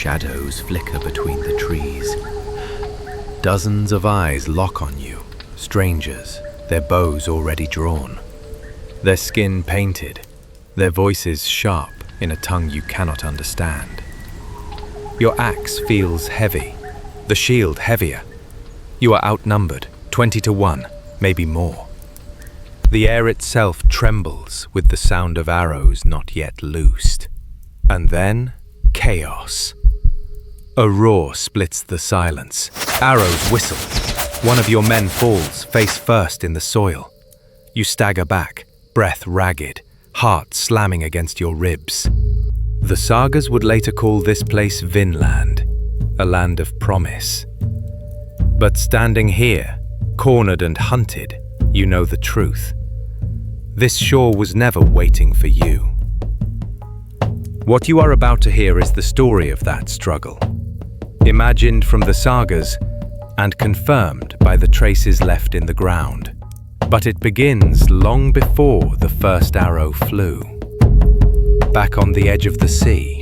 shadows flicker between the trees. Dozens of eyes lock on you, strangers, their bows already drawn. Their skin painted, their voices sharp in a tongue you cannot understand. Your axe feels heavy, the shield heavier. You are outnumbered, 20 to 1, maybe more. The air itself trembles with the sound of arrows not yet loosed. And then, chaos. A roar splits the silence. Arrows whistle. One of your men falls, face first in the soil. You stagger back, breath ragged, heart slamming against your ribs. The sagas would later call this place Vinland, a land of promise. But standing here, cornered and hunted, you know the truth. This shore was never waiting for you. What you are about to hear is the story of that struggle, imagined from the sagas and confirmed by the traces left in the ground. But it begins long before the first arrow flew. Back on the edge of the sea.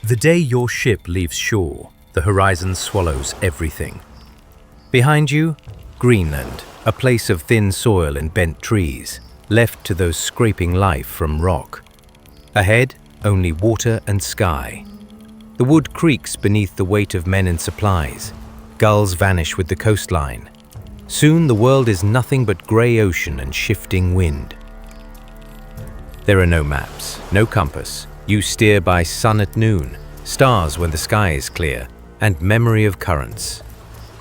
The day your ship leaves shore, the horizon swallows everything. Behind you, Greenland, a place of thin soil and bent trees, left to those scraping life from rock. Ahead, only water and sky. The wood creaks beneath the weight of men and supplies. Gulls vanish with the coastline. Soon the world is nothing but grey ocean and shifting wind. There are no maps, no compass. You steer by sun at noon, stars when the sky is clear, and memory of currents.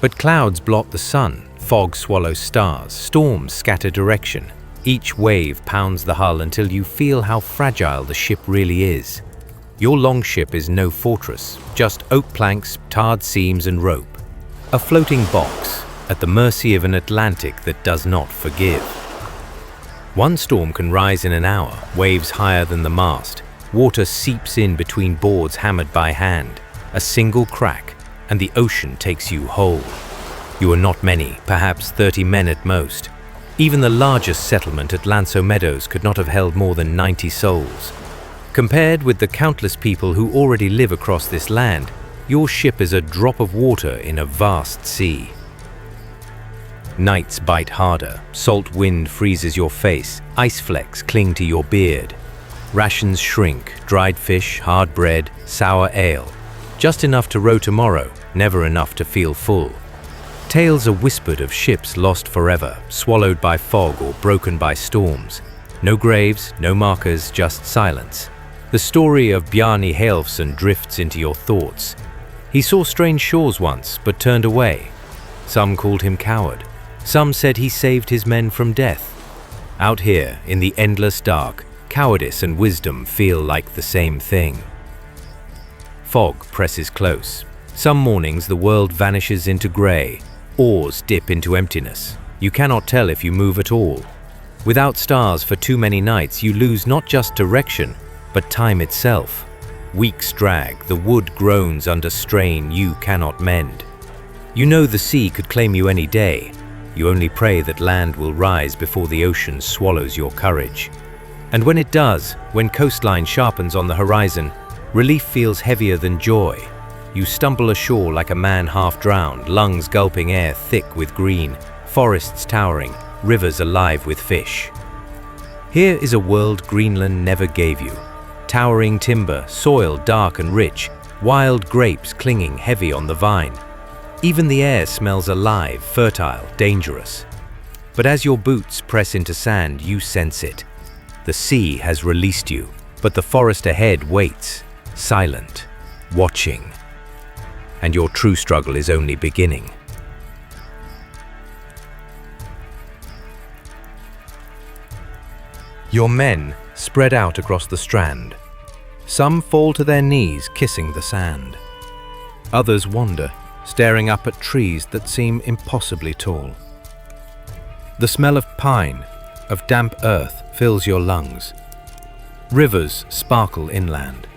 But clouds blot the sun, fog swallows stars, storms scatter direction. Each wave pounds the hull until you feel how fragile the ship really is. Your longship is no fortress, just oak planks, tarred seams and rope. A floating box at the mercy of an Atlantic that does not forgive. One storm can rise in an hour, waves higher than the mast. Water seeps in between boards hammered by hand. A single crack, and the ocean takes you whole. You are not many, perhaps 30 men at most. Even the largest settlement at Lanso Meadows could not have held more than 90 souls. Compared with the countless people who already live across this land, your ship is a drop of water in a vast sea. Nights bite harder, salt wind freezes your face, ice flecks cling to your beard. Rations shrink, dried fish, hard bread, sour ale. Just enough to row tomorrow, never enough to feel full. Tales are whispered of ships lost forever, swallowed by fog or broken by storms. No graves, no markers, just silence. The story of Bjarni Heilfsson drifts into your thoughts. He saw strange shores once, but turned away. Some called him coward. Some said he saved his men from death. Out here, in the endless dark, cowardice and wisdom feel like the same thing. Fog presses close. Some mornings the world vanishes into grey. Oars dip into emptiness. You cannot tell if you move at all. Without stars for too many nights, you lose not just direction, but time itself. Weeks drag, the wood groans under strain you cannot mend. You know the sea could claim you any day. You only pray that land will rise before the ocean swallows your courage. And when it does, when coastline sharpens on the horizon, relief feels heavier than joy. You stumble ashore like a man half drowned, lungs gulping air thick with green, forests towering, rivers alive with fish. Here is a world Greenland never gave you. Towering timber, soil dark and rich, wild grapes clinging heavy on the vine. Even the air smells alive, fertile, dangerous. But as your boots press into sand, you sense it. The sea has released you, but the forest ahead waits, silent, watching. And your true struggle is only beginning. Your men spread out across the strand. Some fall to their knees, kissing the sand. Others wander, staring up at trees that seem impossibly tall. The smell of pine, of damp earth, fills your lungs. Rivers sparkle inland.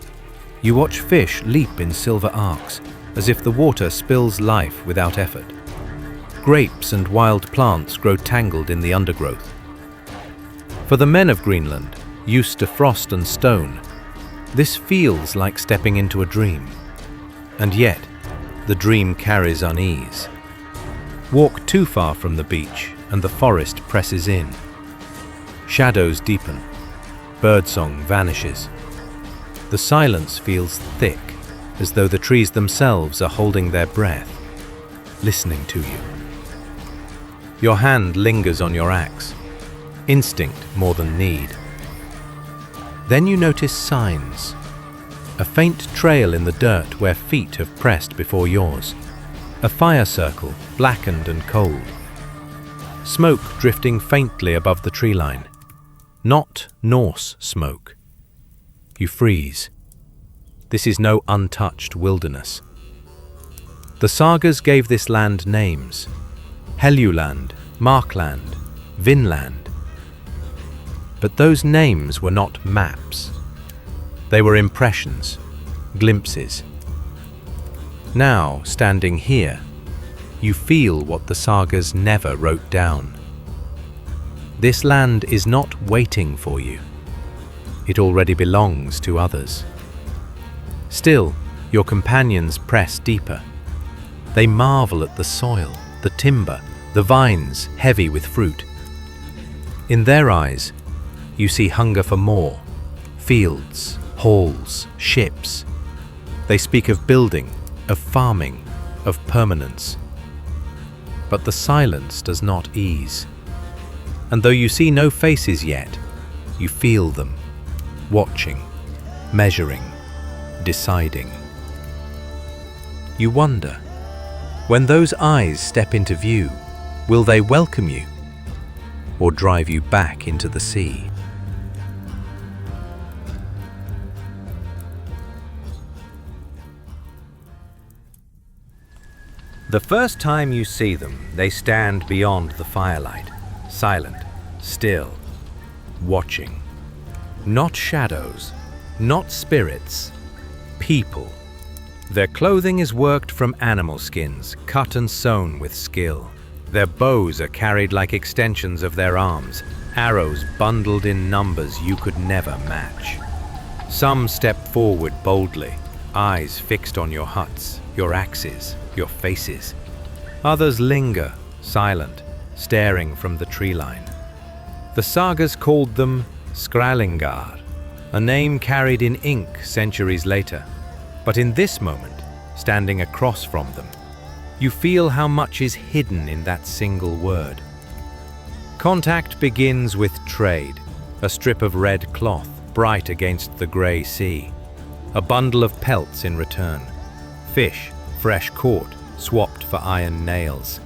You watch fish leap in silver arcs, as if the water spills life without effort. Grapes and wild plants grow tangled in the undergrowth. For the men of Greenland, used to frost and stone, this feels like stepping into a dream. And yet, the dream carries unease. Walk too far from the beach and the forest presses in. Shadows deepen. Birdsong vanishes. The silence feels thick, as though the trees themselves are holding their breath, listening to you. Your hand lingers on your axe, instinct more than need. Then you notice signs, a faint trail in the dirt where feet have pressed before yours, a fire circle blackened and cold, smoke drifting faintly above the tree line, not Norse smoke. You freeze. This is no untouched wilderness. The sagas gave this land names: Helluland, Markland, Vinland. But those names were not maps. They were impressions, glimpses. Now, standing here, you feel what the sagas never wrote down. This land is not waiting for you. It already belongs to others. Still, your companions press deeper. They marvel at the soil, the timber, the vines heavy with fruit. In their eyes, you see hunger for more: fields, halls, ships. They speak of building, of farming, of permanence. But the silence does not ease. And though you see no faces yet, you feel them, watching, measuring, deciding. You wonder, when those eyes step into view, will they welcome you or drive you back into the sea? The first time you see them, they stand beyond the firelight, silent, still, watching. Not shadows, not spirits, people. Their clothing is worked from animal skins, cut and sewn with skill. Their bows are carried like extensions of their arms, arrows bundled in numbers you could never match. Some step forward boldly, eyes fixed on your huts, your axes, your faces. Others linger, silent, staring from the tree line. The sagas called them Skralingar, a name carried in ink centuries later. But in this moment, standing across from them, you feel how much is hidden in that single word. Contact begins with trade, a strip of red cloth bright against the grey sea, a bundle of pelts in return, fish fresh caught, swapped for iron nails.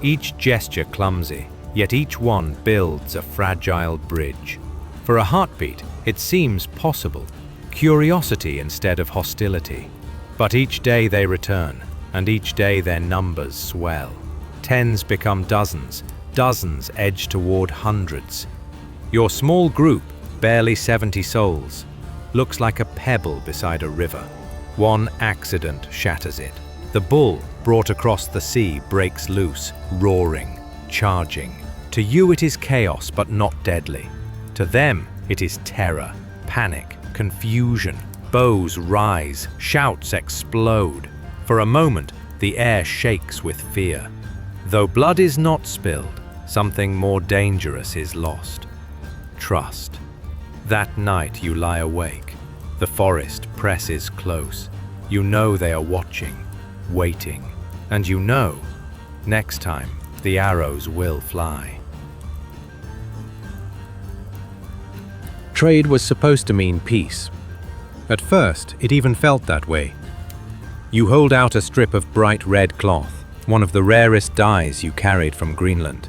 Each gesture clumsy, yet each one builds a fragile bridge. For a heartbeat, it seems possible, curiosity instead of hostility. But each day they return, and each day their numbers swell. Tens become dozens, dozens edge toward hundreds. Your small group, barely 70 souls, looks like a pebble beside a river. One accident shatters it. The bull, brought across the sea, breaks loose, roaring, charging. To you it is chaos, but not deadly. To them it is terror, panic, confusion. Bows rise, shouts explode. For a moment, the air shakes with fear. Though blood is not spilled, something more dangerous is lost. Trust. That night you lie awake. The forest presses close. You know they are watching, waiting. And you know, next time, the arrows will fly. Trade was supposed to mean peace. At first, it even felt that way. You hold out a strip of bright red cloth, one of the rarest dyes you carried from Greenland.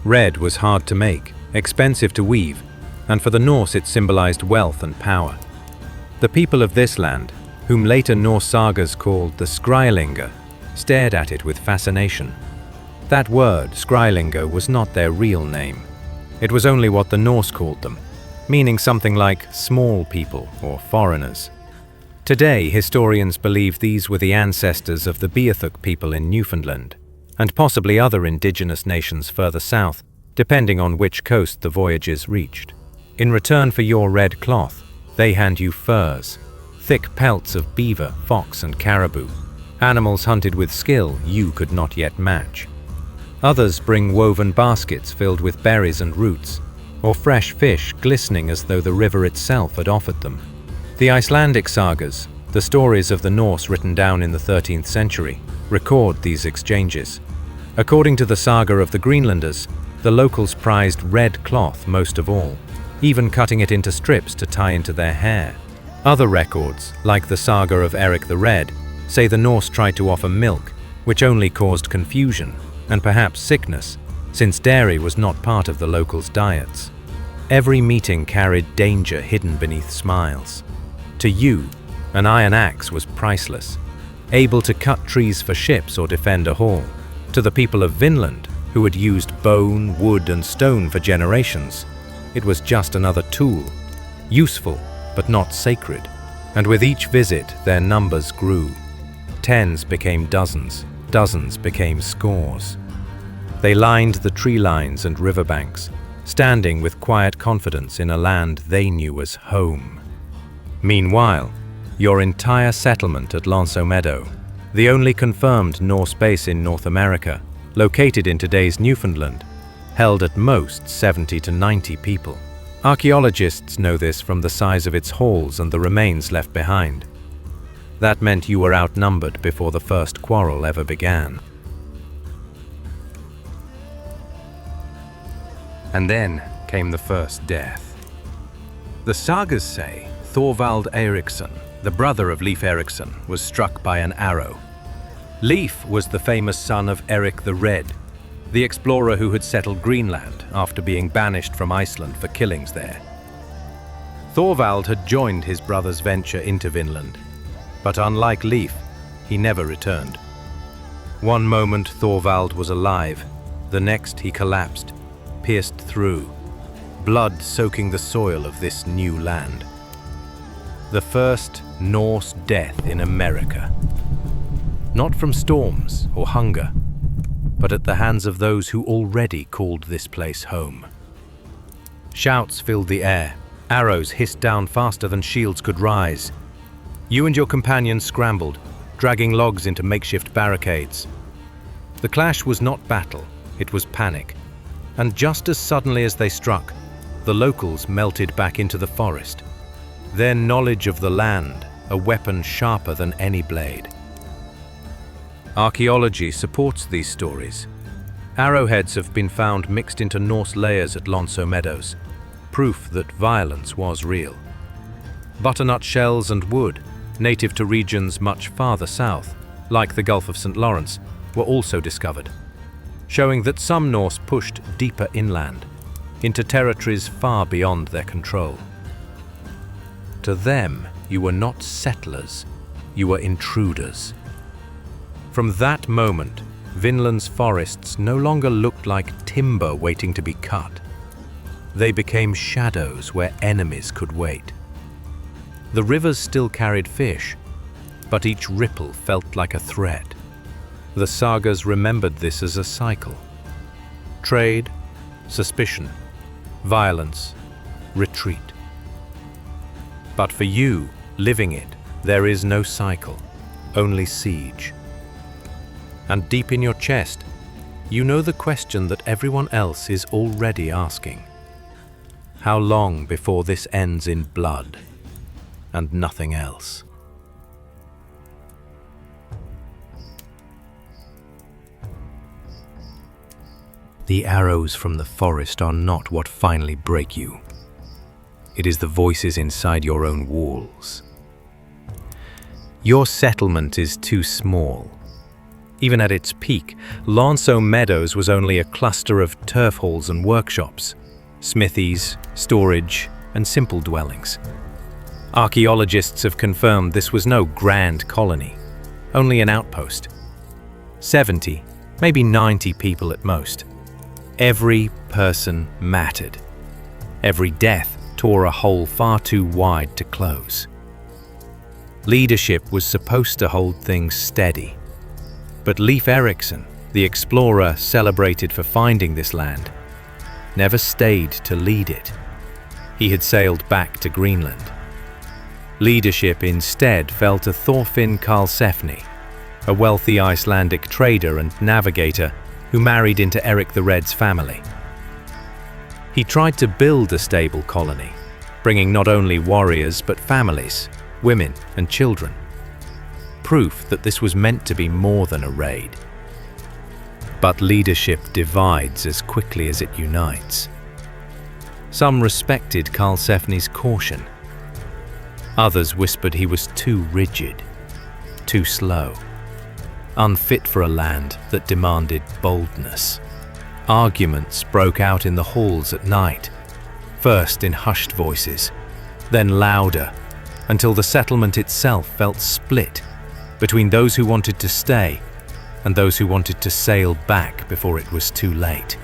Red was hard to make, expensive to weave, and for the Norse it symbolized wealth and power. The people of this land, whom later Norse sagas called the Skralingar, stared at it with fascination. That word, Skralingar, was not their real name. It was only what the Norse called them, meaning something like small people or foreigners. Today, historians believe these were the ancestors of the Beothuk people in Newfoundland, and possibly other indigenous nations further south, depending on which coast the voyagers reached. In return for your red cloth, they hand you furs, thick pelts of beaver, fox, and caribou, animals hunted with skill you could not yet match. Others bring woven baskets filled with berries and roots, or fresh fish glistening as though the river itself had offered them. The Icelandic sagas, the stories of the Norse written down in the 13th century, record these exchanges. According to the saga of the Greenlanders, the locals prized red cloth most of all, even cutting it into strips to tie into their hair. Other records, like the saga of Eric the Red, say the Norse tried to offer milk, which only caused confusion and perhaps sickness, since dairy was not part of the locals' diets. Every meeting carried danger hidden beneath smiles. To you, an iron axe was priceless, able to cut trees for ships or defend a hall. To the people of Vinland, who had used bone, wood, and stone for generations, it was just another tool, useful but not sacred. And with each visit, their numbers grew. Tens became dozens, dozens became scores. They lined the tree lines and riverbanks, standing with quiet confidence in a land they knew as home. Meanwhile, your entire settlement at Lanso Meadow, the only confirmed Norse base in North America, located in today's Newfoundland, held at most 70 to 90 people. Archaeologists know this from the size of its halls and the remains left behind. That meant you were outnumbered before the first quarrel ever began. And then came the first death. The sagas say Thorvald Eriksson, the brother of Leif Erikson, was struck by an arrow. Leif was the famous son of Eric the Red, the explorer who had settled Greenland after being banished from Iceland for killings there. Thorvald had joined his brother's venture into Vinland, but unlike Leif, he never returned. One moment Thorvald was alive, the next he collapsed, pierced through, blood soaking the soil of this new land. The first Norse death in America. Not from storms or hunger, but at the hands of those who already called this place home. Shouts filled the air, arrows hissed down faster than shields could rise. You and your companions scrambled, dragging logs into makeshift barricades. The clash was not battle, it was panic. And just as suddenly as they struck, the locals melted back into the forest. Their knowledge of the land, a weapon sharper than any blade. Archaeology supports these stories. Arrowheads have been found mixed into Norse layers at Lanso Meadows, proof that violence was real. Butternut shells and wood, native to regions much farther south, like the Gulf of St. Lawrence, were also discovered, showing that some Norse pushed deeper inland, into territories far beyond their control. To them, you were not settlers, you were intruders. From that moment, Vinland's forests no longer looked like timber waiting to be cut. They became shadows where enemies could wait. The rivers still carried fish, but each ripple felt like a threat. The sagas remembered this as a cycle. Trade, suspicion, violence, retreat. But for you, living it, there is no cycle, only siege. And deep in your chest, you know the question that everyone else is already asking. How long before this ends in blood and nothing else? The arrows from the forest are not what finally break you. It is the voices inside your own walls. Your settlement is too small. Even at its peak, Lanso Meadows was only a cluster of turf halls and workshops, smithies, storage, and simple dwellings. Archaeologists have confirmed this was no grand colony, only an outpost. 70, maybe 90 people at most. Every person mattered. Every death tore a hole far too wide to close. Leadership was supposed to hold things steady. But Leif Erikson, the explorer celebrated for finding this land, never stayed to lead it. He had sailed back to Greenland. Leadership instead fell to Thorfinn Karlsefni, a wealthy Icelandic trader and navigator who married into Eric the Red's family. He tried to build a stable colony, bringing not only warriors but families, women and children. Proof that this was meant to be more than a raid. But leadership divides as quickly as it unites. Some respected Karlsefni's caution. Others whispered he was too rigid, too slow, unfit for a land that demanded boldness. Arguments broke out in the halls at night, first in hushed voices, then louder, until the settlement itself felt split between those who wanted to stay and those who wanted to sail back before it was too late.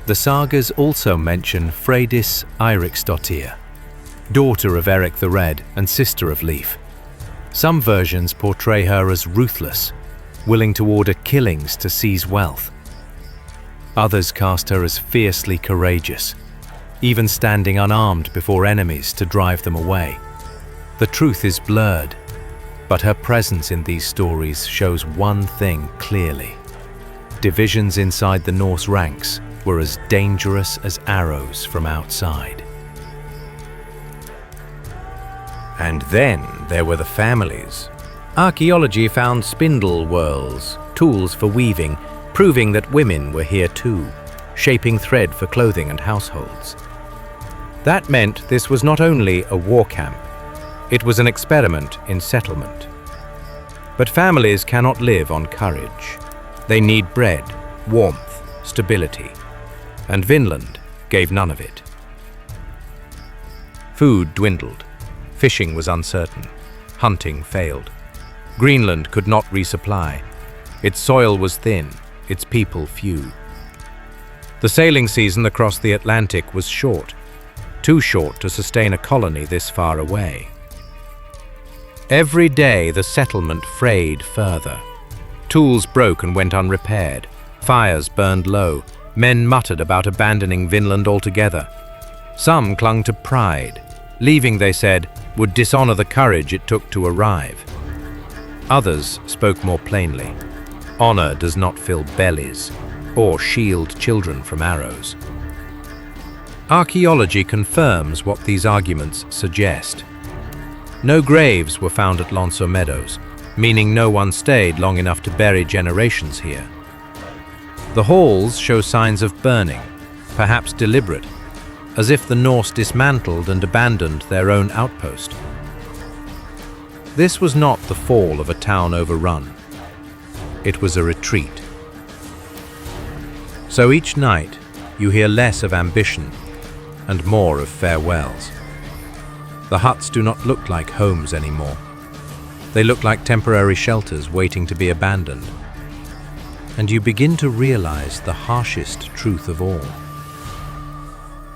The sagas also mention Freydis Eiriksdottir, daughter of Eric the Red and sister of Leif. Some versions portray her as ruthless, willing to order killings to seize wealth. Others cast her as fiercely courageous, even standing unarmed before enemies to drive them away. The truth is blurred, but her presence in these stories shows one thing clearly. Divisions inside the Norse ranks were as dangerous as arrows from outside. And then there were the families. Archaeology found spindle whorls, tools for weaving, proving that women were here too, shaping thread for clothing and households. That meant this was not only a war camp, it was an experiment in settlement. But families cannot live on courage. They need bread, warmth, stability, and Vinland gave none of it. Food dwindled. Fishing was uncertain. Hunting failed. Greenland could not resupply. Its soil was thin, its people few. The sailing season across the Atlantic was short, too short to sustain a colony this far away. Every day the settlement frayed further. Tools broke and went unrepaired. Fires burned low. Men muttered about abandoning Vinland altogether. Some clung to pride. Leaving, they said, would dishonor the courage it took to arrive. Others spoke more plainly. Honor does not fill bellies or shield children from arrows. Archaeology confirms what these arguments suggest. No graves were found at Lonso Meadows, meaning no one stayed long enough to bury generations here. The halls show signs of burning, perhaps deliberate, as if the Norse dismantled and abandoned their own outpost. This was not the fall of a town overrun. It was a retreat. So each night, you hear less of ambition and more of farewells. The huts do not look like homes anymore. They look like temporary shelters waiting to be abandoned. And you begin to realize the harshest truth of all.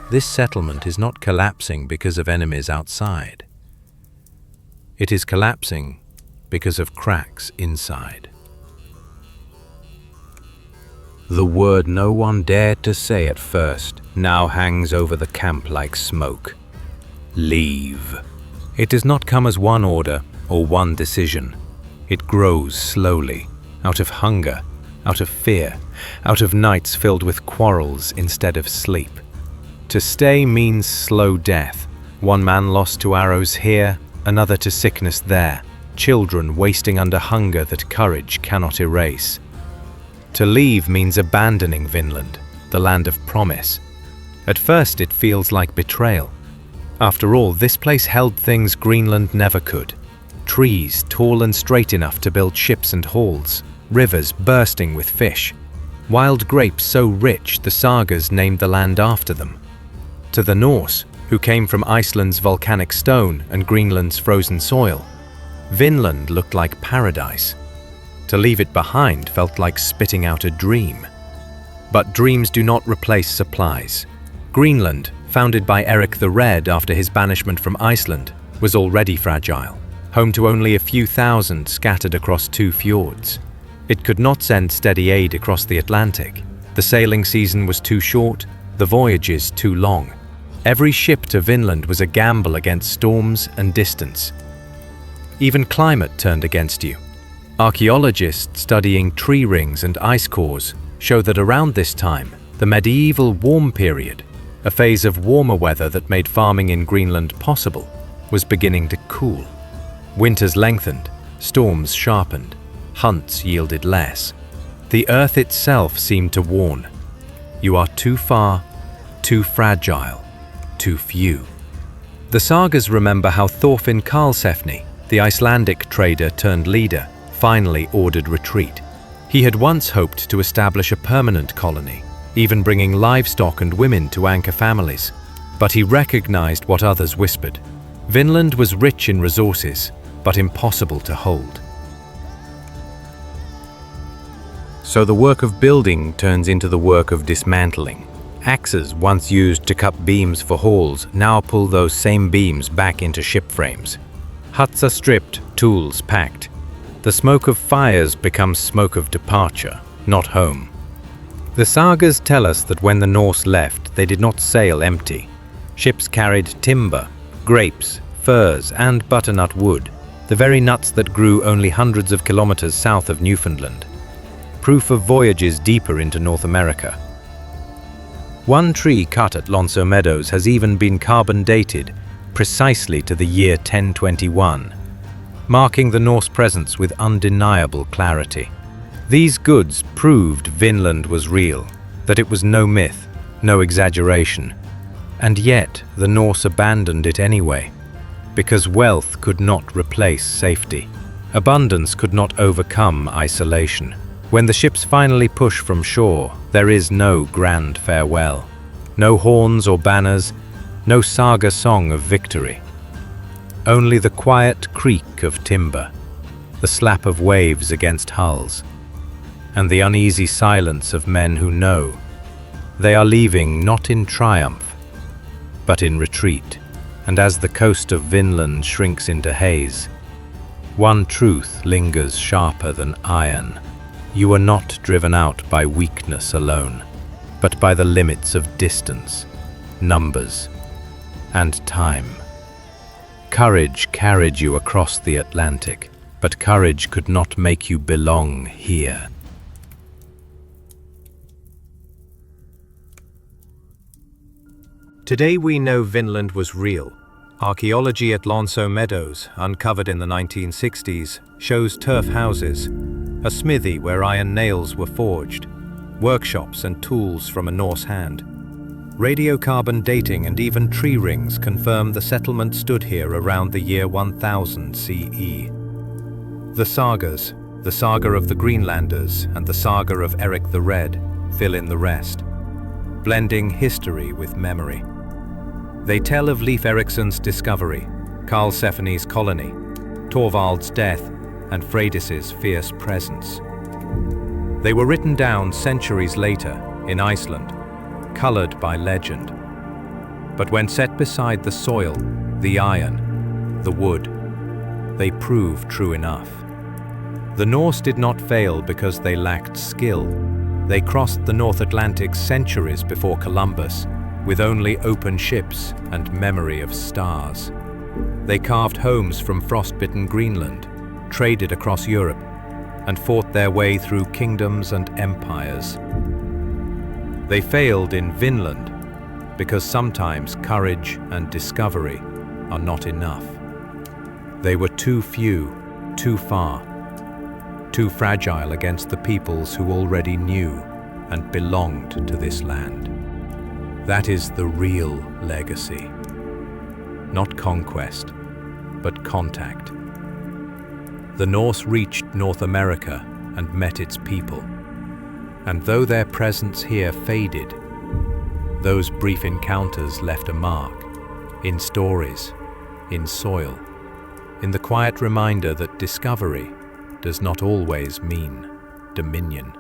This settlement is not collapsing because of enemies outside. It is collapsing because of cracks inside. The word no one dared to say at first now hangs over the camp like smoke. Leave. It does not come as one order or one decision. It grows slowly, out of hunger, out of fear, out of nights filled with quarrels instead of sleep. To stay means slow death. One man lost to arrows here, another to sickness there. Children wasting under hunger that courage cannot erase. To leave means abandoning Vinland, the land of promise. At first it feels like betrayal. After all, this place held things Greenland never could. Trees tall and straight enough to build ships and halls, rivers bursting with fish, wild grapes so rich the sagas named the land after them. To the Norse, who came from Iceland's volcanic stone and Greenland's frozen soil, Vinland looked like paradise. To leave it behind felt like spitting out a dream. But dreams do not replace supplies. Greenland, founded by Eric the Red after his banishment from Iceland, was already fragile, home to only a few thousand scattered across 2 fjords. It could not send steady aid across the Atlantic. The sailing season was too short, the voyages too long. Every ship to Vinland was a gamble against storms and distance. Even climate turned against you. Archaeologists studying tree rings and ice cores show that around this time, the medieval warm period, a phase of warmer weather that made farming in Greenland possible, was beginning to cool. Winters lengthened, storms sharpened, hunts yielded less. The earth itself seemed to warn, you are too far, too fragile, too few. The sagas remember how Thorfinn Karlsefni, the Icelandic trader turned leader, finally ordered retreat. He had once hoped to establish a permanent colony, even bringing livestock and women to anchor families. But he recognized what others whispered. Vinland was rich in resources, but impossible to hold. So the work of building turns into the work of dismantling. Axes, once used to cut beams for halls, now pull those same beams back into ship frames. Huts are stripped, tools packed. The smoke of fires becomes smoke of departure, not home. The sagas tell us that when the Norse left, they did not sail empty. Ships carried timber, grapes, furs, and butternut wood, the very nuts that grew only hundreds of kilometers south of Newfoundland. Proof of voyages deeper into North America. One tree cut at Lonso Meadows has even been carbon dated, precisely to the year 1021, marking the Norse presence with undeniable clarity. These goods proved Vinland was real, that it was no myth, no exaggeration. And yet the Norse abandoned it anyway, because wealth could not replace safety. Abundance could not overcome isolation. When the ships finally push from shore, there is no grand farewell. No horns or banners, no saga song of victory. Only the quiet creak of timber, the slap of waves against hulls, and the uneasy silence of men who know they are leaving not in triumph, but in retreat. And as the coast of Vinland shrinks into haze, one truth lingers sharper than iron. You are not driven out by weakness alone, but by the limits of distance, numbers, and time. Courage carried you across the Atlantic, but courage could not make you belong here. Today we know Vinland was real. Archaeology at Lonso Meadows, uncovered in the 1960s, shows turf houses, a smithy where iron nails were forged, workshops and tools from a Norse hand. Radiocarbon dating and even tree rings confirm the settlement stood here around the year 1000 CE. The sagas, the saga of the Greenlanders and the saga of Eric the Red, fill in the rest, blending history with memory. They tell of Leif Erikson's discovery, Karlsefni's colony, Torvald's death, and Freydis's fierce presence. They were written down centuries later in Iceland, colored by legend. But when set beside the soil, the iron, the wood, they prove true enough. The Norse did not fail because they lacked skill. They crossed the North Atlantic centuries before Columbus, with only open ships and memory of stars. They carved homes from frostbitten Greenland, traded across Europe, and fought their way through kingdoms and empires. They failed in Vinland because sometimes courage and discovery are not enough. They were too few, too far, too fragile against the peoples who already knew and belonged to this land. That is the real legacy. Not conquest, but contact. The Norse reached North America and met its people. And though their presence here faded, those brief encounters left a mark, in stories, in soil, in the quiet reminder that discovery does not always mean dominion.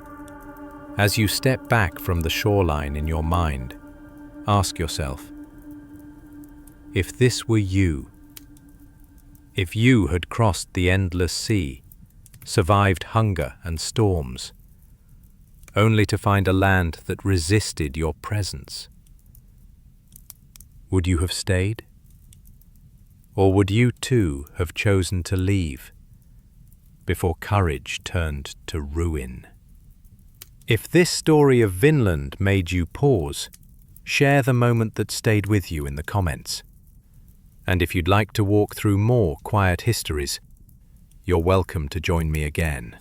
As you step back from the shoreline in your mind, ask yourself, if this were you, if you had crossed the endless sea, survived hunger and storms, only to find a land that resisted your presence, Would you have stayed? Or would you too have chosen to leave before courage turned to ruin? If this story of Vinland made you pause, share the moment that stayed with you in the comments. And if you'd like to walk through more quiet histories, you're welcome to join me again.